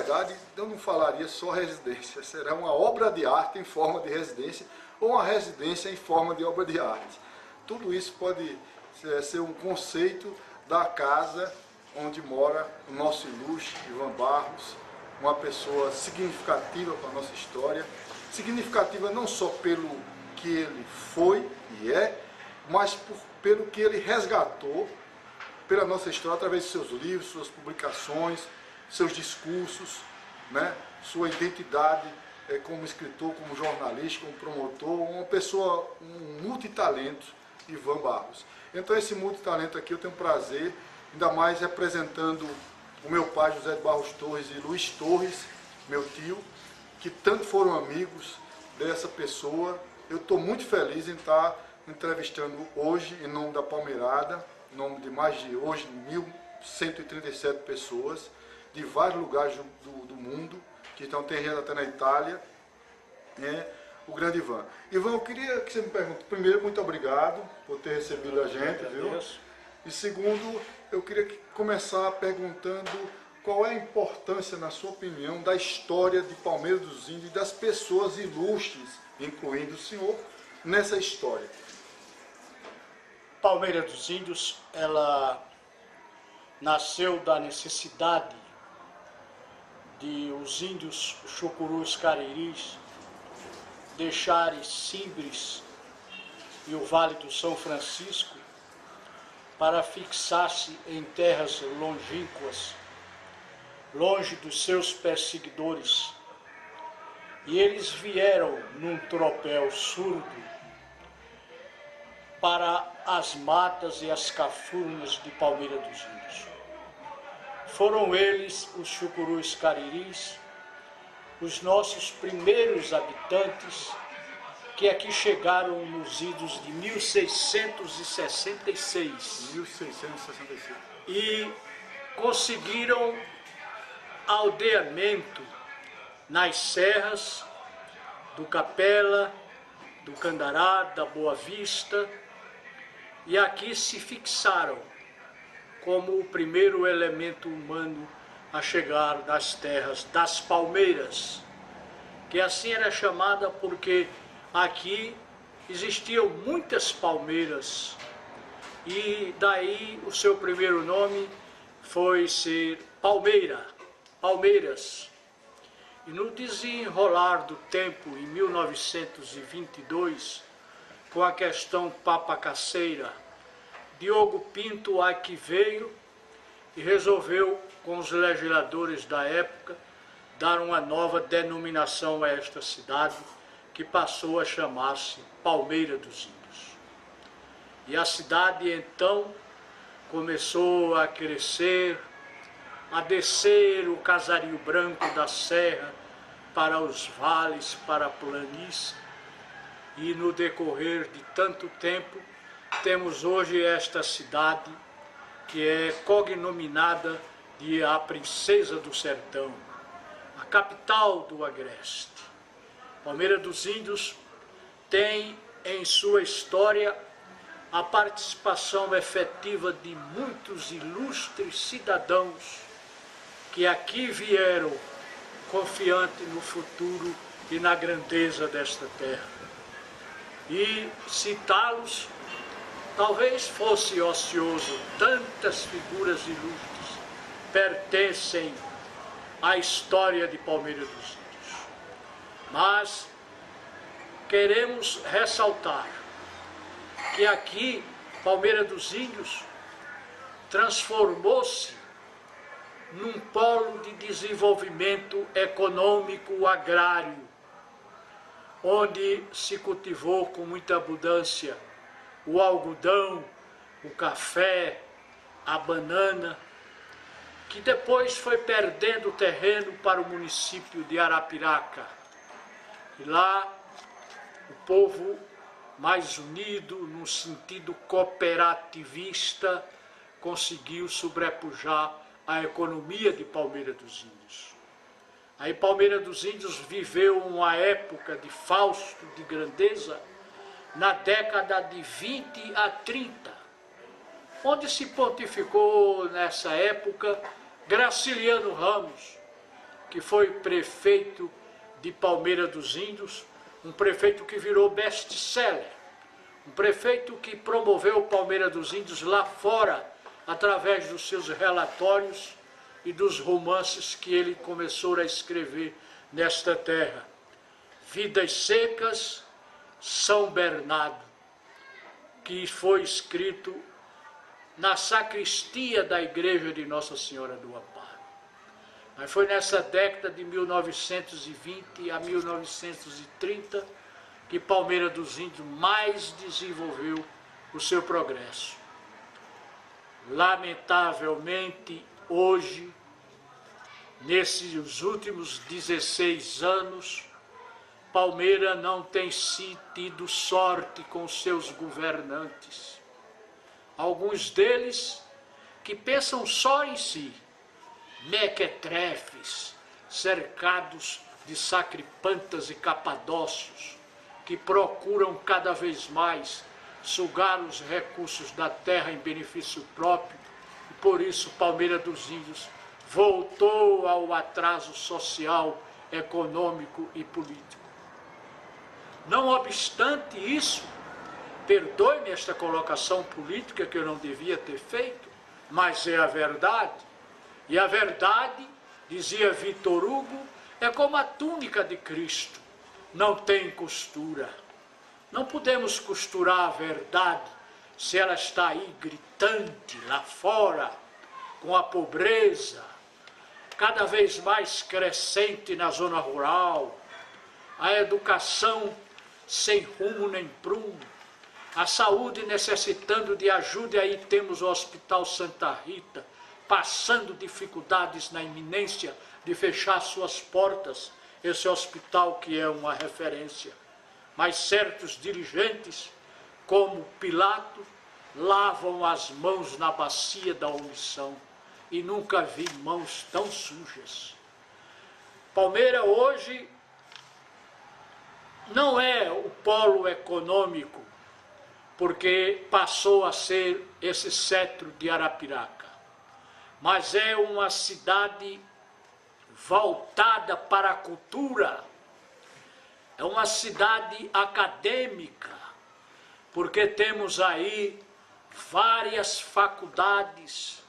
verdade, eu não falaria só residência, será uma obra de arte em forma de residência ou uma residência em forma de obra de arte. Tudo isso pode ser um conceito da casa onde mora o nosso ilustre Ivan Barros, uma pessoa significativa para a nossa história, significativa não só pelo que ele foi e é, mas pelo que ele resgatou pela nossa história através de seus livros, suas publicações, seus discursos, né? Sua identidade como escritor, como jornalista, como promotor, uma pessoa, um multitalento, Ivan Barros. Então esse multitalento aqui eu tenho prazer, ainda mais representando o meu pai José de Barros Torres e Luiz Torres, meu tio, que tanto foram amigos dessa pessoa. Eu estou muito feliz em estar entrevistando hoje, em nome da Palmeirada, em nome de mais de hoje 1.137 pessoas, de vários lugares do mundo, que estão terreno até na Itália, o grande Ivan. Ivan, eu queria que você me pergunte, primeiro, muito obrigado por ter recebido a gente, viu? E segundo, eu queria começar perguntando qual é a importância, na sua opinião, da história de Palmeira dos Índios e das pessoas ilustres, incluindo o senhor, nessa história. Palmeira dos Índios, ela nasceu da necessidade de os índios Chucurus Cariris deixarem Simbres e o Vale do São Francisco para fixar-se em terras longínquas, longe dos seus perseguidores. E eles vieram num tropel surdo para as matas e as cafurnas de Palmeira dos Índios. Foram eles, os Chucurus Cariris, os nossos primeiros habitantes, que aqui chegaram nos idos de 1666. 1666. E conseguiram aldeamento nas serras do Capela, do Candará, da Boa Vista, e aqui se fixaram como o primeiro elemento humano a chegar nas terras das Palmeiras, que assim era chamada porque aqui existiam muitas palmeiras, e daí o seu primeiro nome foi ser Palmeira, Palmeiras. E no desenrolar do tempo, em 1922, com a questão papacaceira, Diogo Pinto aqui veio e resolveu, com os legisladores da época, dar uma nova denominação a esta cidade, que passou a chamar-se Palmeira dos Índios. E a cidade, então, começou a crescer, a descer o casario branco da serra para os vales, para a planície, e no decorrer de tanto tempo, temos hoje esta cidade que é cognominada de a Princesa do Sertão, a capital do Agreste. Palmeira dos Índios tem em sua história a participação efetiva de muitos ilustres cidadãos que aqui vieram confiante no futuro e na grandeza desta terra. E citá-los talvez fosse ocioso, tantas figuras ilustres pertencem à história de Palmeira dos Índios. Mas queremos ressaltar que aqui, Palmeira dos Índios transformou-se num polo de desenvolvimento econômico agrário, onde se cultivou com muita abundância o algodão, o café, a banana, que depois foi perdendo terreno para o município de Arapiraca. E lá o povo mais unido, no sentido cooperativista, conseguiu sobrepujar a economia de Palmeira dos Índios. Aí Palmeira dos Índios viveu uma época de fausto, de grandeza, na década de 20 a 30, onde se pontificou nessa época Graciliano Ramos, que foi prefeito de Palmeira dos Índios, um prefeito que virou best-seller, um prefeito que promoveu Palmeira dos Índios lá fora, através dos seus relatórios e dos romances que ele começou a escrever nesta terra. Vidas Secas, São Bernardo, que foi escrito na sacristia da igreja de Nossa Senhora do Amparo. Mas foi nessa década de 1920 a 1930 que Palmeira dos Índios mais desenvolveu o seu progresso. Lamentavelmente, hoje, nesses últimos 16 anos, Palmeira não tem tido sorte com seus governantes. Alguns deles que pensam só em si, mequetrefes, cercados de sacripantas e capadócios, que procuram cada vez mais sugar os recursos da terra em benefício próprio, e por isso Palmeira dos Índios voltou ao atraso social, econômico e político. Não obstante isso, perdoe-me esta colocação política que eu não devia ter feito, mas é a verdade. E a verdade, dizia Vitor Hugo, é como a túnica de Cristo, não tem costura. Não podemos costurar a verdade se ela está aí gritante lá fora, com a pobreza cada vez mais crescente na zona rural, a educação sem rumo nem prumo, a saúde necessitando de ajuda, e aí temos o Hospital Santa Rita, passando dificuldades na iminência de fechar suas portas, esse hospital que é uma referência. Mas certos dirigentes, como Pilato, lavam as mãos na bacia da omissão, e nunca vi mãos tão sujas. Palmeira hoje não é o polo econômico, porque passou a ser esse cetro de Arapiraca, mas é uma cidade voltada para a cultura, é uma cidade acadêmica, porque temos aí várias faculdades,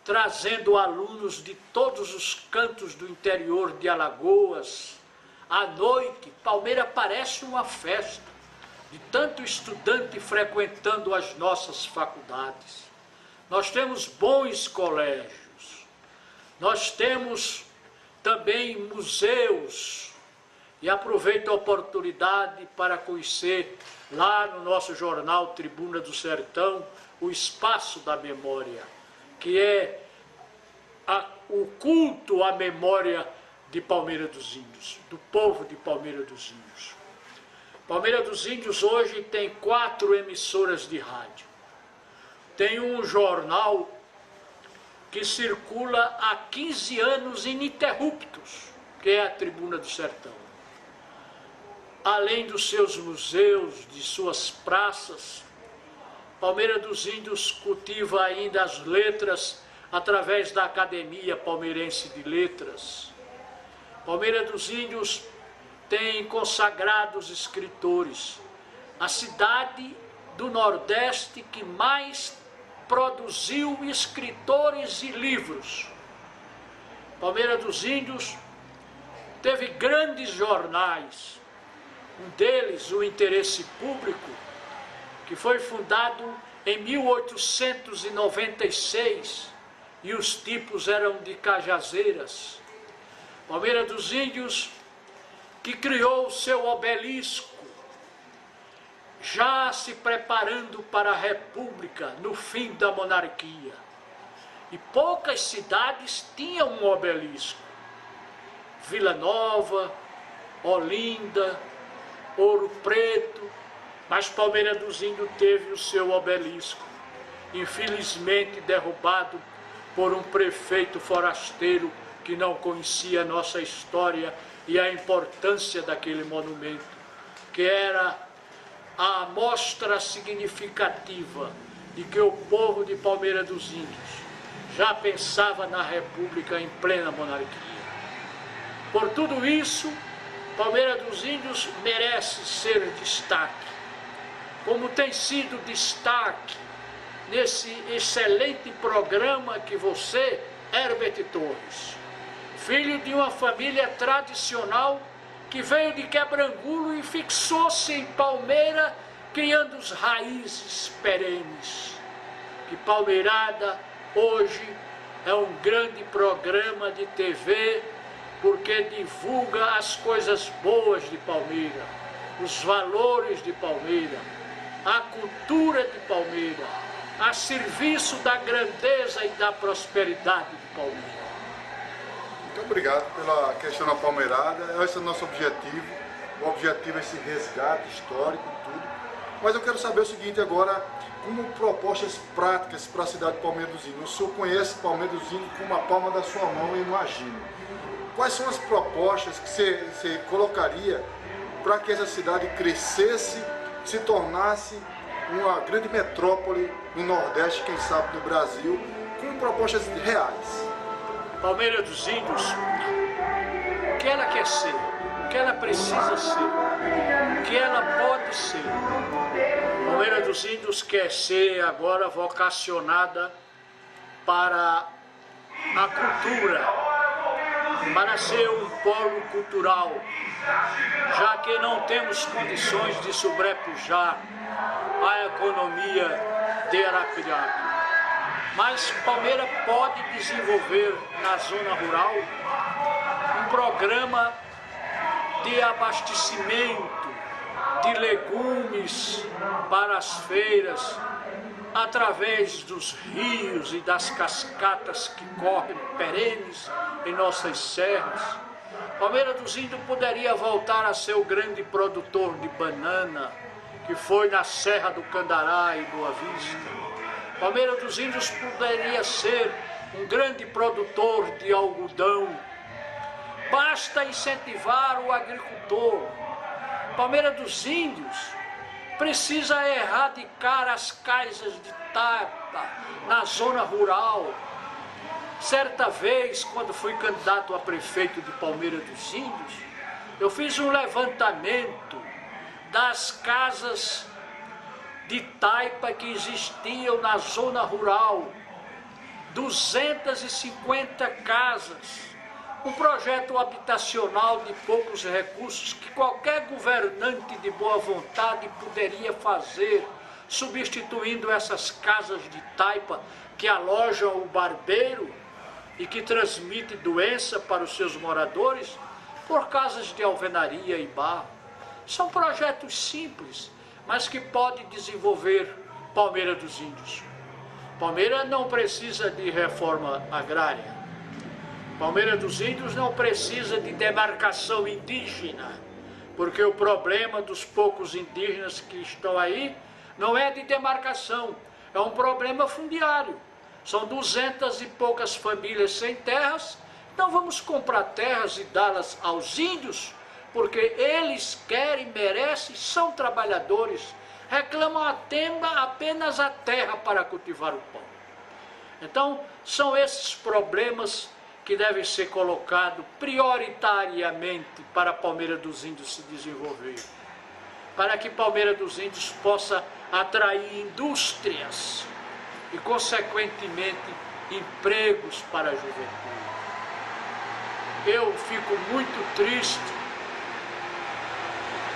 trazendo alunos de todos os cantos do interior de Alagoas. À noite, Palmeira parece uma festa, de tanto estudante frequentando as nossas faculdades. Nós temos bons colégios, nós temos também museus, e aproveito a oportunidade para conhecer lá no nosso jornal Tribuna do Sertão o Espaço da Memória, que é o culto à memória de Palmeira dos Índios, do povo de Palmeira dos Índios. Palmeira dos Índios hoje tem 4 emissoras de rádio. Tem um jornal que circula há 15 anos ininterruptos, que é a Tribuna do Sertão. Além dos seus museus, de suas praças, Palmeira dos Índios cultiva ainda as letras através da Academia Palmeirense de Letras. Palmeira dos Índios tem consagrados escritores. A cidade do Nordeste que mais produziu escritores e livros. Palmeira dos Índios teve grandes jornais, um deles, o Interesse Público, que foi fundado em 1896, e os tipos eram de Cajazeiras. Palmeira dos Índios, que criou o seu obelisco, já se preparando para a República no fim da monarquia. E poucas cidades tinham um obelisco. Vila Nova, Olinda, Ouro Preto, mas Palmeira dos Índios teve o seu obelisco, infelizmente derrubado por um prefeito forasteiro que não conhecia a nossa história e a importância daquele monumento, que era a amostra significativa de que o povo de Palmeira dos Índios já pensava na República em plena monarquia. Por tudo isso, Palmeiras dos Índios merece ser destaque, como tem sido destaque nesse excelente programa que você, Herbert Torres, filho de uma família tradicional que veio de Quebrangulo e fixou-se em Palmeira, criando as raízes perenes. Que Palmeirada hoje é um grande programa de TV, porque divulga as coisas boas de Palmeira, os valores de Palmeira, a cultura de Palmeira, a serviço da grandeza e da prosperidade de Palmeira. Muito obrigado pela questão da Palmeirada. Esse é o nosso objetivo. O objetivo é esse resgate histórico e tudo. Mas eu quero saber o seguinte agora, como propostas práticas para a cidade de Palmeira dos Índios. O senhor conhece Palmeira dos Índios com uma palma da sua mão, eu imagino. Quais são as propostas que você colocaria para que essa cidade crescesse, se tornasse uma grande metrópole no Nordeste, quem sabe do Brasil, com propostas reais? Palmeira dos Índios, o que ela quer ser, o que ela precisa ser, o que ela pode ser. Palmeira dos Índios quer ser agora vocacionada para a cultura, para ser um polo cultural, já que não temos condições de sobrepujar a economia de Arapiraca. Mas Palmeira pode desenvolver na zona rural um programa de abastecimento de legumes para as feiras, através dos rios e das cascatas que correm perenes em nossas serras. Palmeira dos Índios poderia voltar a ser o grande produtor de banana, que foi na Serra do Candará e Boa Vista. Palmeira dos Índios poderia ser um grande produtor de algodão. Basta incentivar o agricultor. Palmeira dos Índios precisa erradicar as casas de taipa na zona rural. Certa vez, quando fui candidato a prefeito de Palmeira dos Índios, eu fiz um levantamento das casas de taipa que existiam na zona rural, 250 casas, um projeto habitacional de poucos recursos que qualquer governante de boa vontade poderia fazer, substituindo essas casas de taipa que alojam o barbeiro e que transmite doença para os seus moradores por casas de alvenaria e barro. São projetos simples, mas que pode desenvolver Palmeira dos Índios. Palmeira não precisa de reforma agrária. Palmeira dos Índios não precisa de demarcação indígena, porque o problema dos poucos indígenas que estão aí não é de demarcação, é um problema fundiário. São 200 e poucas famílias sem terras, então vamos comprar terras e dá-las aos índios, porque eles querem, merecem, são trabalhadores, reclamam apenas a terra para cultivar o pão. Então, são esses problemas que devem ser colocados prioritariamente para a Palmeira dos Índios se desenvolver, para que Palmeira dos Índios possa atrair indústrias e, consequentemente, empregos para a juventude. Eu fico muito triste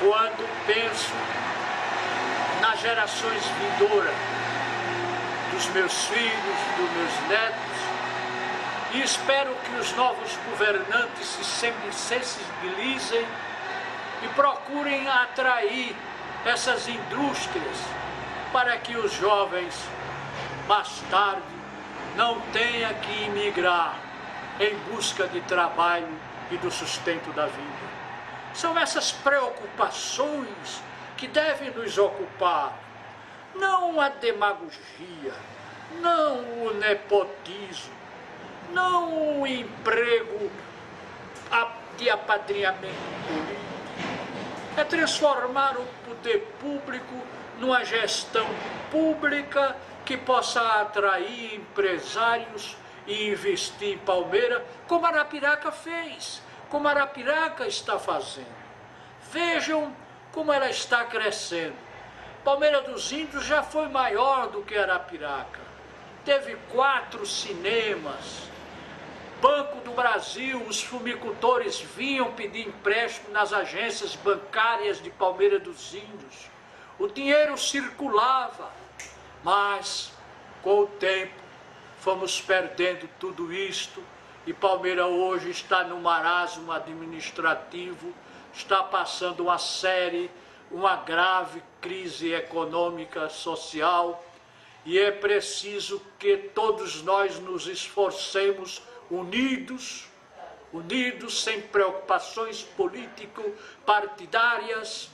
quando penso nas gerações vindouras, dos meus filhos, dos meus netos, e espero que os novos governantes se sensibilizem e procurem atrair essas indústrias para que os jovens, mais tarde, não tenham que emigrar em busca de trabalho e do sustento da vida. São essas preocupações que devem nos ocupar, não a demagogia, não o nepotismo, não o emprego de apadrinhamento político. É transformar o poder público numa gestão pública que possa atrair empresários e investir em Palmeira, como Arapiraca fez, como Arapiraca está fazendo. Vejam como ela está crescendo. Palmeira dos Índios já foi maior do que Arapiraca. Teve 4 cinemas. Banco do Brasil, os fumicultores vinham pedir empréstimo nas agências bancárias de Palmeira dos Índios. O dinheiro circulava, mas com o tempo fomos perdendo tudo isto e Palmeira hoje está no marasmo administrativo, está passando uma grave crise econômica, social, e é preciso que todos nós nos esforcemos unidos, sem preocupações político-partidárias,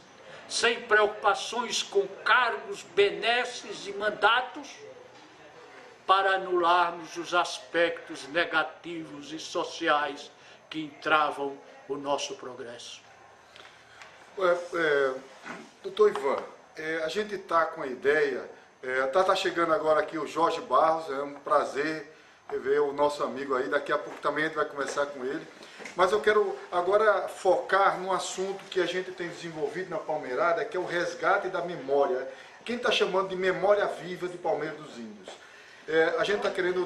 sem preocupações com cargos, benesses e mandatos, para anularmos os aspectos negativos e sociais que entravam o nosso progresso. Doutor Ivan, a gente está com a ideia, está chegando agora aqui o Jorge Barros, é um prazer ver o nosso amigo aí, daqui a pouco também a gente vai conversar com ele. Mas eu quero agora focar num assunto que a gente tem desenvolvido na Palmeirada, que é o resgate da memória. Quem está chamando de memória viva de Palmeira dos Índios. A gente está querendo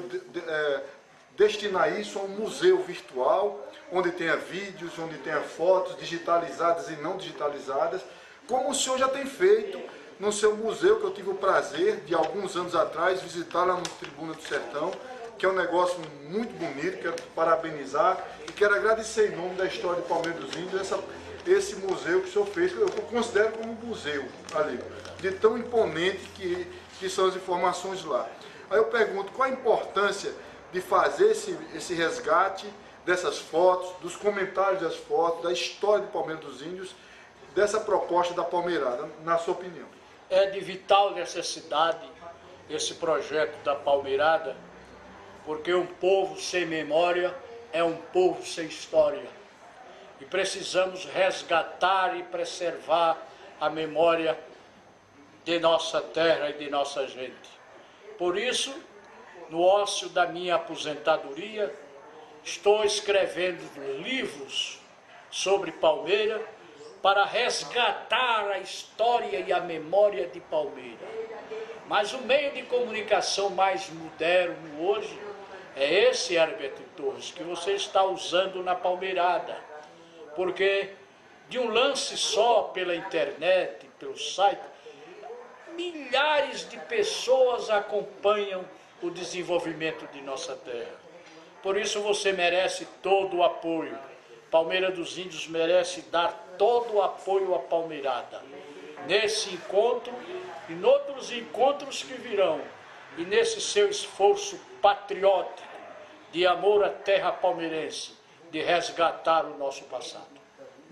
destinar isso a um museu virtual, onde tenha vídeos, onde tenha fotos digitalizadas e não digitalizadas, como o senhor já tem feito no seu museu, que eu tive o prazer de alguns anos atrás visitar lá no Tribuna do Sertão, que é um negócio muito bonito. Quero parabenizar e quero agradecer em nome da história de Palmeira dos Índios esse museu que o senhor fez, que eu considero como um museu ali, de tão imponente que são as informações lá. Aí eu pergunto, qual a importância de fazer esse resgate dessas fotos, dos comentários das fotos, da história de Palmeira dos Índios, dessa proposta da Palmeirada, na sua opinião? É de vital necessidade esse projeto da Palmeirada, porque um povo sem memória é um povo sem história. E precisamos resgatar e preservar a memória de nossa terra e de nossa gente. Por isso, no ócio da minha aposentadoria, estou escrevendo livros sobre Palmeira para resgatar a história e a memória de Palmeira. Mas o meio de comunicação mais moderno hoje é esse, Herberto Torres, que você está usando na Palmeirada. Porque de um lance só pela internet, pelo site, milhares de pessoas acompanham o desenvolvimento de nossa terra. Por isso você merece todo o apoio. Palmeira dos Índios merece dar todo o apoio à Palmeirada. Nesse encontro e em outros encontros que virão, e nesse seu esforço patriótico de amor à terra palmeirense, de resgatar o nosso passado.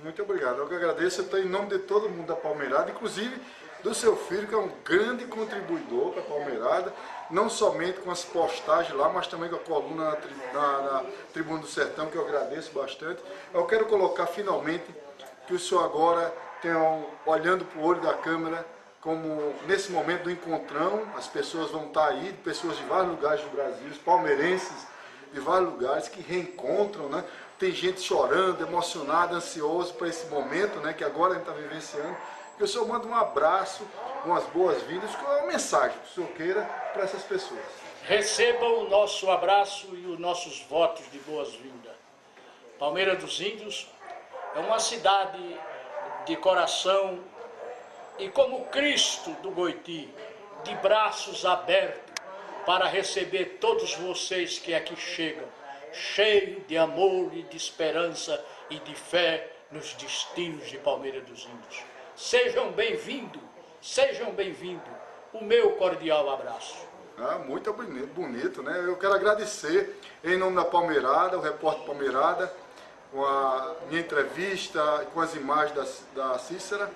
Muito obrigado. Eu que agradeço. Eu estou em nome de todo mundo da Palmeirada, inclusive do seu filho, que é um grande contribuidor para a Palmeirada, não somente com as postagens lá, mas também com a coluna na Tribuna do Sertão, que eu agradeço bastante. Eu quero colocar finalmente que o senhor agora tenha, olhando para o olho da câmera, como nesse momento do encontrão, as pessoas vão estar aí, pessoas de vários lugares do Brasil, os palmeirenses de vários lugares que reencontram, né? Tem gente chorando, emocionada, ansioso para esse momento, né, que agora a gente está vivenciando. Que o senhor manda um abraço, umas boas-vindas, com uma mensagem que o senhor queira para essas pessoas. Recebam o nosso abraço e os nossos votos de boas-vindas. Palmeira dos Índios é uma cidade de coração e, como Cristo do Goiti, de braços abertos para receber todos vocês que aqui chegam, cheio de amor e de esperança e de fé nos destinos de Palmeira dos Índios. Sejam bem-vindos, o meu cordial abraço. Muito bonito, né? Eu quero agradecer, em nome da Palmeirada, o repórter Palmeirada, com a minha entrevista, com as imagens da Cícera.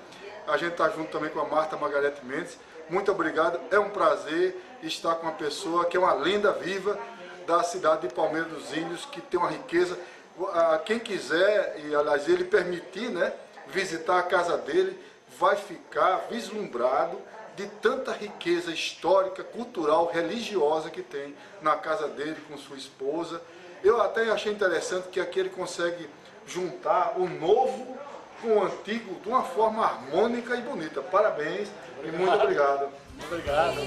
A gente está junto também com a Marta Margarete Mendes. Muito obrigado, é um prazer estar com uma pessoa que é uma lenda viva da cidade de Palmeira dos Índios, que tem uma riqueza. Quem quiser, e aliás ele permitir, né, visitar a casa dele, vai ficar vislumbrado de tanta riqueza histórica, cultural, religiosa que tem na casa dele com sua esposa. Eu até achei interessante que aqui ele consegue juntar o novo com o antigo de uma forma harmônica e bonita. Parabéns e muito obrigado. Obrigado.